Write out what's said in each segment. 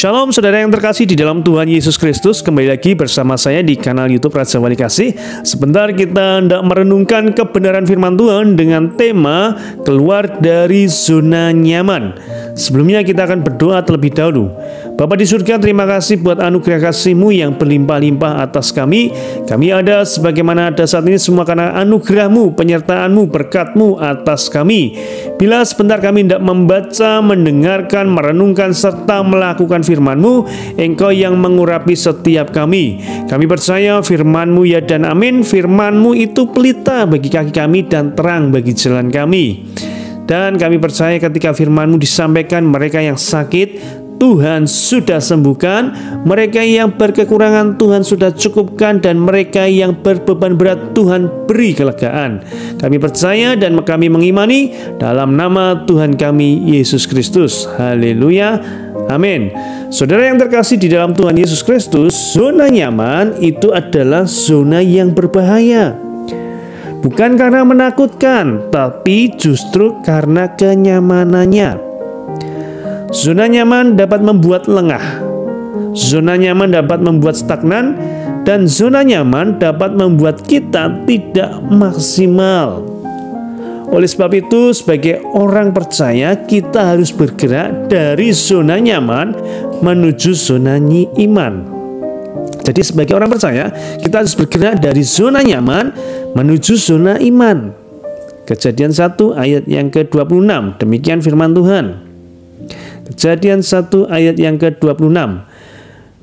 Shalom saudara yang terkasih di dalam Tuhan Yesus Kristus. Kembali lagi bersama saya di kanal YouTube Raja Wali Kasih. Sebentar kita hendak merenungkan kebenaran firman Tuhan dengan tema keluar dari zona nyaman. Sebelumnya kita akan berdoa terlebih dahulu. Bapa di surga, terima kasih buat anugerah kasih-Mu yang berlimpah-limpah atas kami. Kami ada sebagaimana ada saat ini semua karena anugerah-Mu, penyertaan-Mu, berkat-Mu atas kami. Bila sebentar kami hendak membaca, mendengarkan, merenungkan, serta melakukan firman-Mu, Engkau yang mengurapi setiap kami. Kami percaya firman-Mu ya dan amin. Firman-Mu itu pelita bagi kaki kami dan terang bagi jalan kami. Dan kami percaya ketika firman-Mu disampaikan, mereka yang sakit Tuhan sudah sembuhkan, mereka yang berkekurangan Tuhan sudah cukupkan, dan mereka yang berbeban berat Tuhan beri kelegaan. Kami percaya dan kami mengimani dalam nama Tuhan kami Yesus Kristus. Haleluya, amin. Saudara yang terkasih di dalam Tuhan Yesus Kristus, zona nyaman itu adalah zona yang berbahaya. Bukan karena menakutkan, tapi justru karena kenyamanannya. Zona nyaman dapat membuat lengah, zona nyaman dapat membuat stagnan, dan zona nyaman dapat membuat kita tidak maksimal. Oleh sebab itu, sebagai orang percaya, kita harus bergerak dari zona nyaman menuju zona iman. Jadi sebagai orang percaya, kita harus bergerak dari zona nyaman menuju zona iman. Kejadian 1 ayat yang ke-26, demikian firman Tuhan. Kejadian 1 ayat yang ke-26.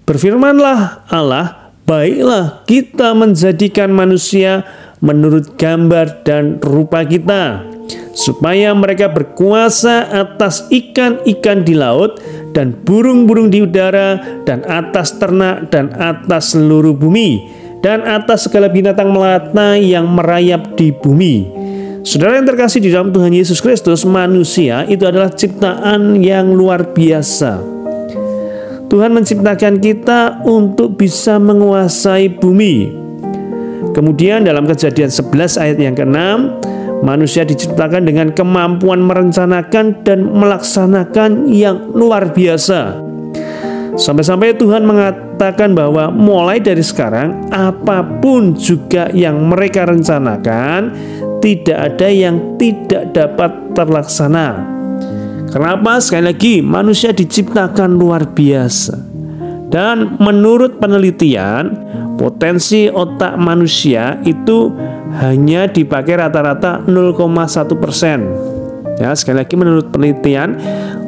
Berfirmanlah Allah, baiklah kita menjadikan manusia menurut gambar dan rupa kita, supaya mereka berkuasa atas ikan-ikan di laut dan burung-burung di udara dan atas ternak dan atas seluruh bumi dan atas segala binatang melata yang merayap di bumi. Saudara yang terkasih di dalam Tuhan Yesus Kristus, manusia itu adalah ciptaan yang luar biasa. Tuhan menciptakan kita untuk bisa menguasai bumi. Kemudian dalam Kejadian 11 ayat yang ke-6, manusia diciptakan dengan kemampuan merencanakan dan melaksanakan yang luar biasa. Sampai-sampai Tuhan mengatakan bahwa mulai dari sekarang, apapun juga yang mereka rencanakan, tidak ada yang tidak dapat terlaksana. Kenapa? Sekali lagi, manusia diciptakan luar biasa. Dan menurut penelitian, potensi otak manusia itu hanya dipakai rata-rata 0,1%. Ya, sekali lagi menurut penelitian,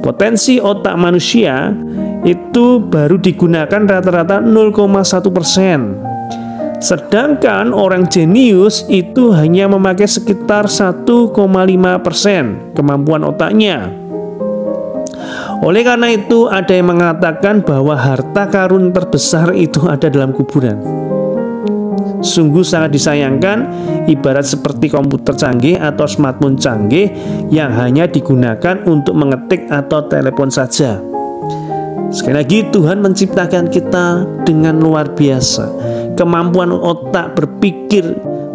potensi otak manusia itu baru digunakan rata-rata 0,1%. Sedangkan orang jenius itu hanya memakai sekitar 1,5% kemampuan otaknya. Oleh karena itu, ada yang mengatakan bahwa harta karun terbesar itu ada dalam kuburan. Sungguh sangat disayangkan, ibarat seperti komputer canggih atau smartphone canggih yang hanya digunakan untuk mengetik atau telepon saja. Sekali lagi, Tuhan menciptakan kita dengan luar biasa. Kemampuan otak berpikir,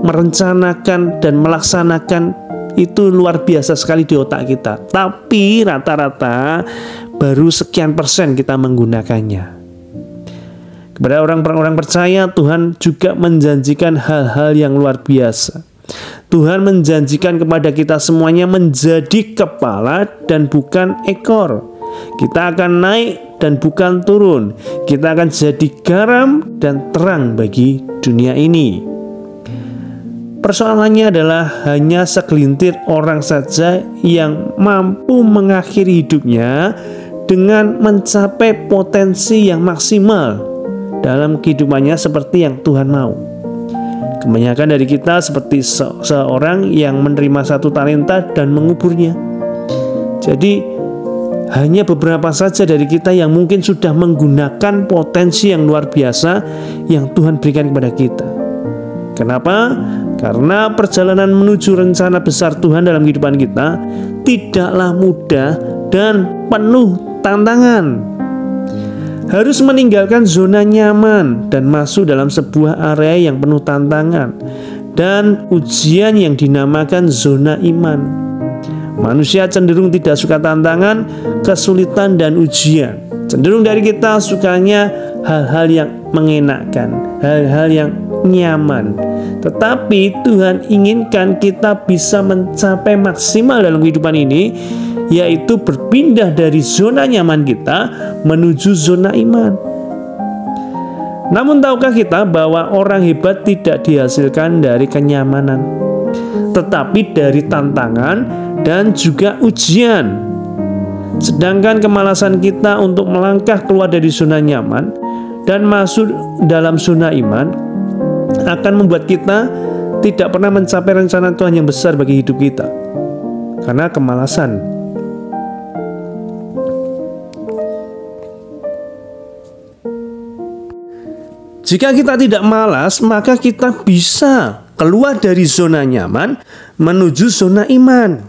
merencanakan, dan melaksanakan itu luar biasa sekali di otak kita. Tapi rata-rata baru sekian persen kita menggunakannya. Kepada orang-orang percaya, Tuhan juga menjanjikan hal-hal yang luar biasa. Tuhan menjanjikan kepada kita semuanya menjadi kepala dan bukan ekor. Kita akan naik dan bukan turun. Kita akan jadi garam dan terang bagi dunia ini. Persoalannya adalah hanya segelintir orang saja yang mampu mengakhiri hidupnya dengan mencapai potensi yang maksimal dalam kehidupannya seperti yang Tuhan mau. Kebanyakan dari kita seperti seorang yang menerima 1 talenta dan menguburnya. Jadi hanya beberapa saja dari kita yang mungkin sudah menggunakan potensi yang luar biasa yang Tuhan berikan kepada kita. Kenapa? Karena perjalanan menuju rencana besar Tuhan dalam kehidupan kita tidaklah mudah dan penuh tantangan. Harus meninggalkan zona nyaman dan masuk dalam sebuah area yang penuh tantangan dan ujian yang dinamakan zona iman. Manusia cenderung tidak suka tantangan, kesulitan, dan ujian. Cenderung dari kita sukanya hal-hal yang mengenakkan, hal-hal yang nyaman. Tetapi Tuhan inginkan kita bisa mencapai maksimal dalam kehidupan ini, yaitu berpindah dari zona nyaman kita menuju zona iman. Namun tahukah kita bahwa orang hebat tidak dihasilkan dari kenyamanan, tetapi dari tantangan dan juga ujian. Sedangkan kemalasan kita untuk melangkah keluar dari zona nyaman dan masuk dalam zona iman akan membuat kita tidak pernah mencapai rencana Tuhan yang besar bagi hidup kita, karena kemalasan. Jika kita tidak malas, maka kita bisa keluar dari zona nyaman menuju zona iman.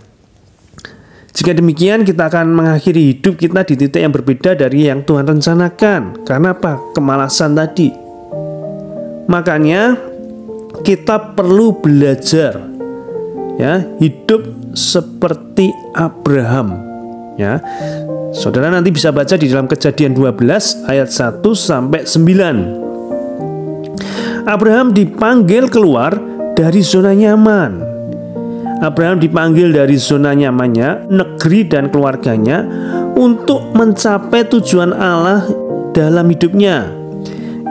Jika demikian, kita akan mengakhiri hidup kita di titik yang berbeda dari yang Tuhan rencanakan. Karena apa? Kemalasan tadi. Makanya kita perlu belajar, ya, hidup seperti Abraham. Ya, saudara nanti bisa baca di dalam Kejadian 12 ayat 1 sampai 9. Abraham dipanggil keluar dari zona nyaman. Abraham dipanggil dari zona nyamannya, negeri dan keluarganya untuk mencapai tujuan Allah dalam hidupnya,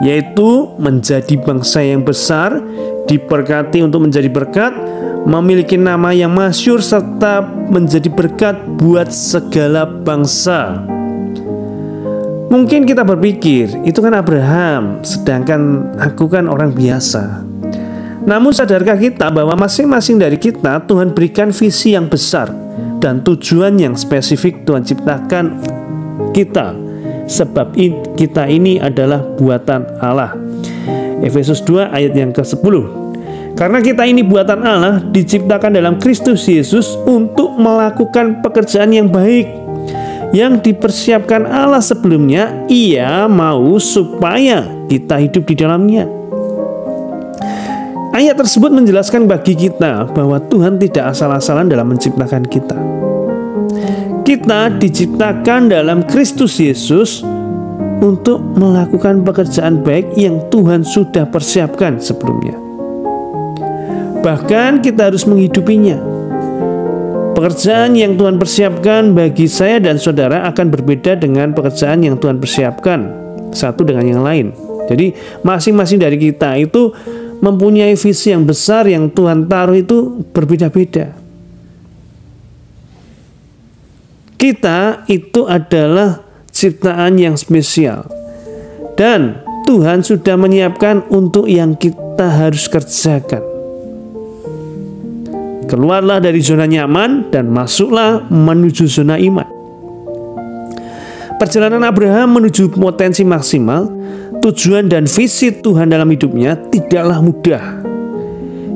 yaitu menjadi bangsa yang besar, diberkati untuk menjadi berkat, memiliki nama yang masyhur, serta menjadi berkat buat segala bangsa. Mungkin kita berpikir, itu kan Abraham, sedangkan aku kan orang biasa. Namun sadarkah kita bahwa masing-masing dari kita Tuhan berikan visi yang besar dan tujuan yang spesifik Tuhan ciptakan kita, sebab kita ini adalah buatan Allah. Efesus 2 ayat yang ke-10. Karena kita ini buatan Allah, diciptakan dalam Kristus Yesus untuk melakukan pekerjaan yang baik yang dipersiapkan Allah sebelumnya. Ia mau supaya kita hidup di dalamnya. Ayat tersebut menjelaskan bagi kita bahwa Tuhan tidak asal-asalan dalam menciptakan kita. Kita diciptakan dalam Kristus Yesus untuk melakukan pekerjaan baik yang Tuhan sudah persiapkan sebelumnya. Bahkan kita harus menghidupinya. Pekerjaan yang Tuhan persiapkan bagi saya dan saudara akan berbeda dengan pekerjaan yang Tuhan persiapkan satu dengan yang lain. Jadi masing-masing dari kita itu mempunyai visi yang besar yang Tuhan taruh itu berbeda-beda. Kita itu adalah ciptaan yang spesial, dan Tuhan sudah menyiapkan untuk yang kita harus kerjakan. Keluarlah dari zona nyaman dan masuklah menuju zona iman. Perjalanan Abraham menuju potensi maksimal, tujuan dan visi Tuhan dalam hidupnya tidaklah mudah.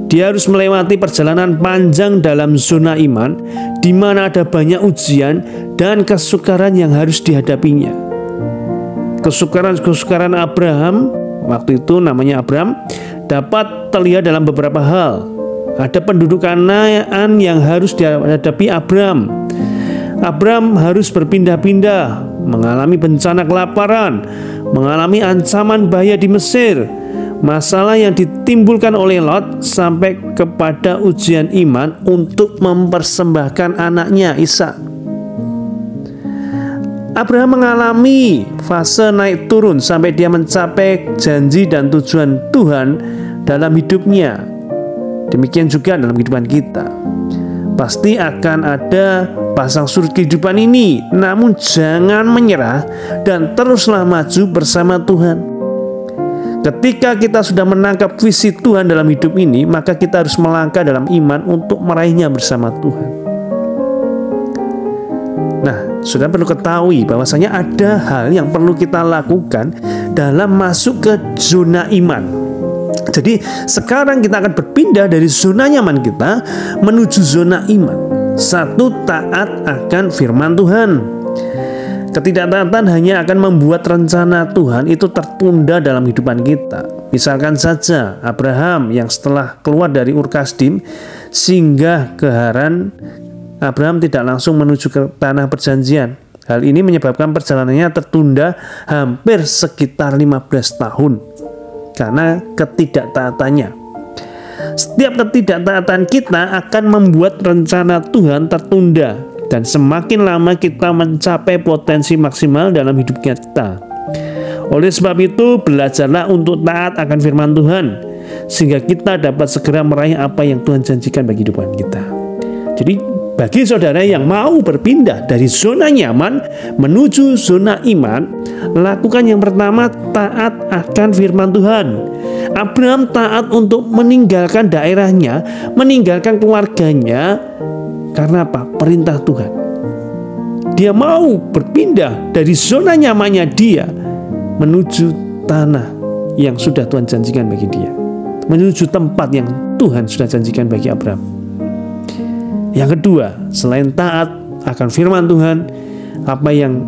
Dia harus melewati perjalanan panjang dalam zona iman, di mana ada banyak ujian dan kesukaran yang harus dihadapinya. Kesukaran Abraham, waktu itu namanya Abram, dapat terlihat dalam beberapa hal. Ada penduduk Kanaan yang harus dihadapi Abram. Abram harus berpindah-pindah, mengalami bencana kelaparan, mengalami ancaman bahaya di Mesir, masalah yang ditimbulkan oleh Lot, sampai kepada ujian iman untuk mempersembahkan anaknya Ishak. Abraham mengalami fase naik turun sampai dia mencapai janji dan tujuan Tuhan dalam hidupnya. Demikian juga dalam kehidupan kita. Pasti akan ada pasang surut kehidupan ini, namun jangan menyerah dan teruslah maju bersama Tuhan. Ketika kita sudah menangkap visi Tuhan dalam hidup ini, maka kita harus melangkah dalam iman untuk meraihnya bersama Tuhan. Nah, sudah perlu ketahui bahwasanya ada hal yang perlu kita lakukan dalam masuk ke zona iman. Jadi sekarang kita akan berpindah dari zona nyaman kita menuju zona iman. Satu, taat akan firman Tuhan. Ketidaktaatan hanya akan membuat rencana Tuhan itu tertunda dalam kehidupan kita. Misalkan saja Abraham yang setelah keluar dari Ur Kasdim singgah ke Haran, Abraham tidak langsung menuju ke tanah perjanjian. Hal ini menyebabkan perjalanannya tertunda hampir sekitar 15 tahun karena ketidaktaatannya. Setiap ketidaktaatan kita akan membuat rencana Tuhan tertunda, dan semakin lama kita mencapai potensi maksimal dalam hidup kita. Oleh sebab itu, belajarlah untuk taat akan firman Tuhan, sehingga kita dapat segera meraih apa yang Tuhan janjikan bagi kehidupan kita. Jadi, bagi saudara yang mau berpindah dari zona nyaman menuju zona iman, lakukan yang pertama, taat akan firman Tuhan. Abraham taat untuk meninggalkan daerahnya, meninggalkan keluarganya, karena apa? Perintah Tuhan. Dia mau berpindah dari zona nyamannya dia menuju tanah yang sudah Tuhan janjikan bagi dia, menuju tempat yang Tuhan sudah janjikan bagi Abraham. Yang kedua, selain taat akan firman Tuhan, apa yang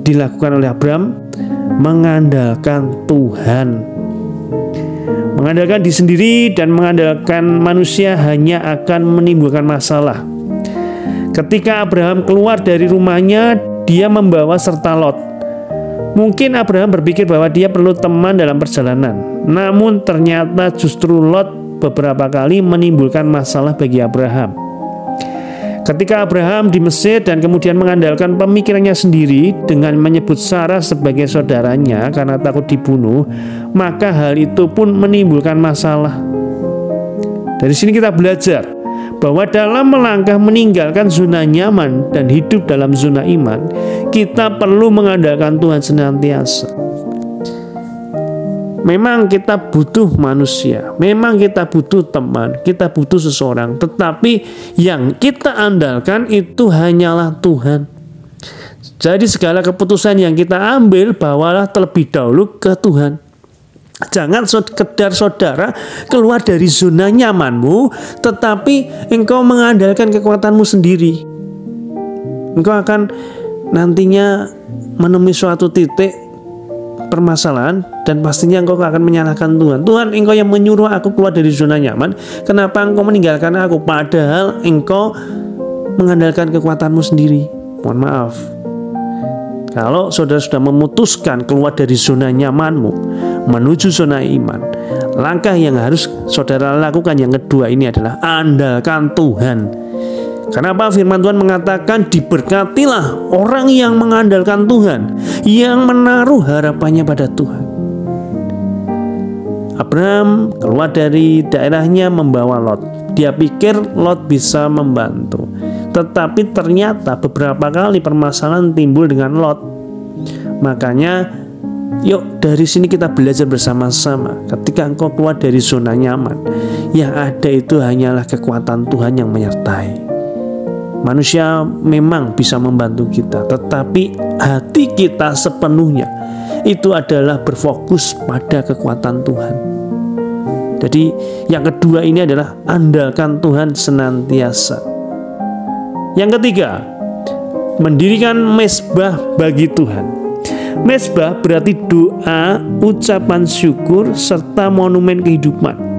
dilakukan oleh Abraham? Mengandalkan Tuhan. Mengandalkan diri sendiri dan mengandalkan manusia hanya akan menimbulkan masalah. Ketika Abraham keluar dari rumahnya, dia membawa serta Lot. Mungkin Abraham berpikir bahwa dia perlu teman dalam perjalanan. Namun ternyata justru Lot beberapa kali menimbulkan masalah bagi Abraham. Ketika Abraham di Mesir dan kemudian mengandalkan pemikirannya sendiri dengan menyebut Sarah sebagai saudaranya karena takut dibunuh, maka hal itu pun menimbulkan masalah. Dari sini kita belajar bahwa dalam melangkah meninggalkan zona nyaman dan hidup dalam zona iman, kita perlu mengandalkan Tuhan senantiasa. Memang kita butuh manusia, memang kita butuh teman, kita butuh seseorang, tetapi yang kita andalkan itu hanyalah Tuhan. Jadi segala keputusan yang kita ambil, bawalah terlebih dahulu ke Tuhan. Jangan sekedar saudara keluar dari zona nyamanmu, tetapi engkau mengandalkan kekuatanmu sendiri. Engkau akan nantinya menemui suatu titik permasalahan, dan pastinya engkau akan menyalahkan Tuhan. Tuhan, engkau yang menyuruh aku keluar dari zona nyaman, kenapa engkau meninggalkan aku? Padahal engkau mengandalkan kekuatanmu sendiri. Mohon maaf, kalau saudara sudah memutuskan keluar dari zona nyamanmu menuju zona iman, langkah yang harus saudara lakukan yang kedua ini adalah andalkan Tuhan. Kenapa firman Tuhan mengatakan diberkatilah orang yang mengandalkan Tuhan, yang menaruh harapannya pada Tuhan. Abraham keluar dari daerahnya membawa Lot. Dia pikir Lot bisa membantu, tetapi ternyata beberapa kali permasalahan timbul dengan Lot. Makanya yuk dari sini kita belajar bersama-sama. Ketika engkau keluar dari zona nyaman, yang ada itu hanyalah kekuatan Tuhan yang menyertai. Manusia memang bisa membantu kita, tetapi hati kita sepenuhnya itu adalah berfokus pada kekuatan Tuhan. Jadi yang kedua ini adalah andalkan Tuhan senantiasa. Yang ketiga, mendirikan mezbah bagi Tuhan. Mezbah berarti doa, ucapan syukur, serta monumen kehidupan.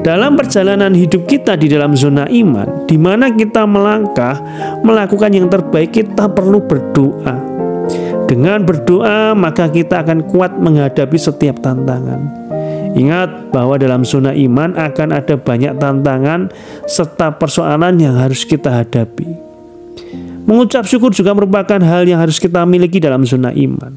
Dalam perjalanan hidup kita di dalam zona iman, di mana kita melangkah melakukan yang terbaik, kita perlu berdoa. Dengan berdoa, maka kita akan kuat menghadapi setiap tantangan. Ingat bahwa dalam zona iman akan ada banyak tantangan serta persoalan yang harus kita hadapi. Mengucap syukur juga merupakan hal yang harus kita miliki dalam zona iman.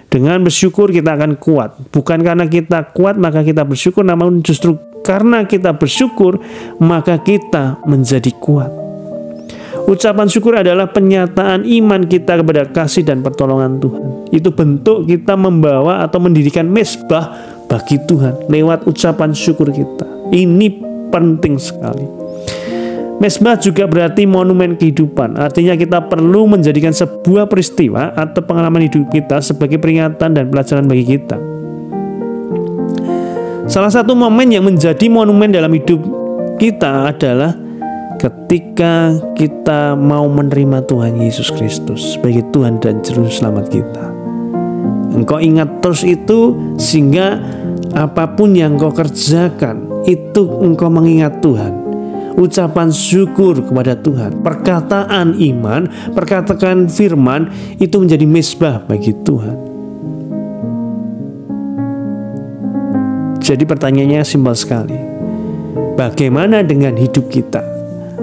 Dengan bersyukur kita akan kuat. Bukan karena kita kuat maka kita bersyukur, namun justru karena kita bersyukur maka kita menjadi kuat. Ucapan syukur adalah penyataan iman kita kepada kasih dan pertolongan Tuhan. Itu bentuk kita membawa atau mendirikan mezbah bagi Tuhan lewat ucapan syukur kita. Ini penting sekali. Mezbah juga berarti monumen kehidupan. Artinya kita perlu menjadikan sebuah peristiwa atau pengalaman hidup kita sebagai peringatan dan pelajaran bagi kita. Salah satu momen yang menjadi monumen dalam hidup kita adalah ketika kita mau menerima Tuhan Yesus Kristus sebagai Tuhan dan Juru Selamat kita. Engkau ingat terus itu, sehingga apapun yang engkau kerjakan itu engkau mengingat Tuhan. ucapan syukur kepada Tuhan, perkataan iman, perkataan firman itu menjadi mezbah bagi Tuhan. Jadi pertanyaannya simpel sekali. Bagaimana dengan hidup kita?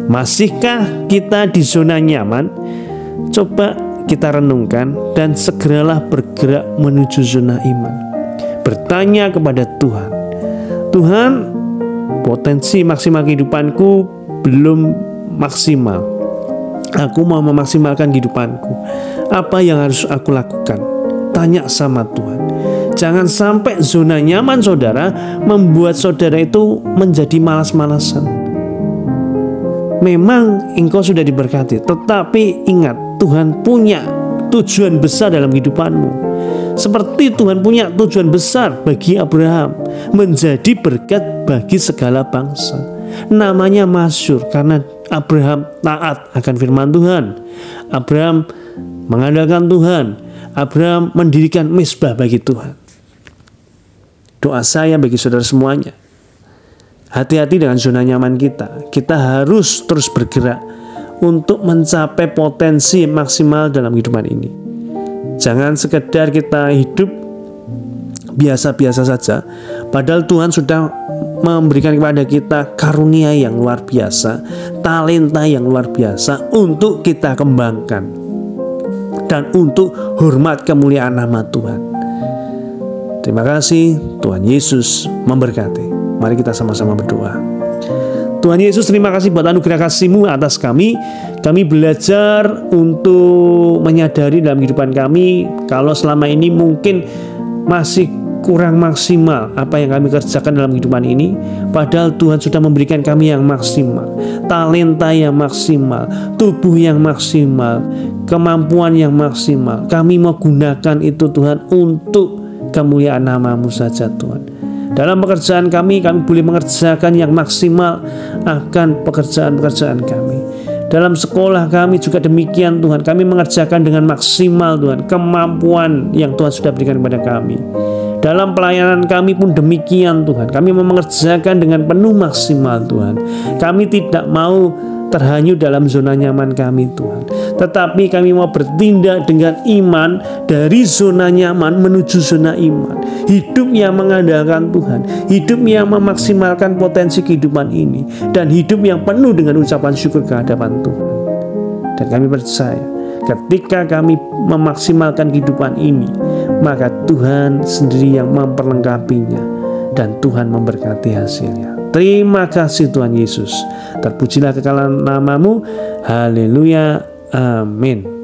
Masihkah kita di zona nyaman? Coba kita renungkan dan segeralah bergerak menuju zona iman. Bertanya kepada Tuhan, Tuhan, potensi maksimal kehidupanku belum maksimal. Aku mau memaksimalkan kehidupanku. Apa yang harus aku lakukan? Tanya sama Tuhan. Jangan sampai zona nyaman saudara membuat saudara itu menjadi malas-malasan. Memang engkau sudah diberkati, tetapi ingat, Tuhan punya tujuan besar dalam kehidupanmu. Seperti Tuhan punya tujuan besar bagi Abraham, menjadi berkat bagi segala bangsa. Namanya masyhur karena Abraham taat akan firman Tuhan. Abraham mengandalkan Tuhan. Abraham mendirikan mezbah bagi Tuhan. Doa saya bagi saudara semuanya, hati-hati dengan zona nyaman kita. Kita harus terus bergerak untuk mencapai potensi maksimal dalam kehidupan ini. Jangan sekedar kita hidup biasa-biasa saja, padahal Tuhan sudah memberikan kepada kita karunia yang luar biasa, talenta yang luar biasa untuk kita kembangkan dan untuk hormat kemuliaan nama Tuhan. Terima kasih, Tuhan Yesus memberkati. Mari kita sama-sama berdoa. Tuhan Yesus, terima kasih buat anugerah kasih-Mu atas kami. Kami belajar untuk menyadari dalam kehidupan kami kalau selama ini mungkin masih kurang maksimal apa yang kami kerjakan dalam kehidupan ini. Padahal Tuhan sudah memberikan kami yang maksimal, talenta yang maksimal, tubuh yang maksimal, kemampuan yang maksimal. Kami mau gunakan itu Tuhan untuk kemuliaan nama-Mu saja Tuhan. Dalam pekerjaan kami boleh mengerjakan yang maksimal akan pekerjaan-pekerjaan kami. Dalam sekolah kami juga demikian Tuhan. Kami mengerjakan dengan maksimal Tuhan kemampuan yang Tuhan sudah berikan kepada kami. Dalam pelayanan kami pun demikian Tuhan. Kami mau mengerjakan dengan penuh maksimal Tuhan. Kami tidak mau terhanyut dalam zona nyaman kami Tuhan, tetapi kami mau bertindak dengan iman dari zona nyaman menuju zona iman. Hidup yang mengandalkan Tuhan, hidup yang memaksimalkan potensi kehidupan ini, dan hidup yang penuh dengan ucapan syukur ke hadapan Tuhan. Dan kami percaya ketika kami memaksimalkan kehidupan ini, maka Tuhan sendiri yang memperlengkapinya dan Tuhan memberkati hasilnya. Terima kasih Tuhan Yesus. Terpujilah kekal nama-Mu. Haleluya. Amin.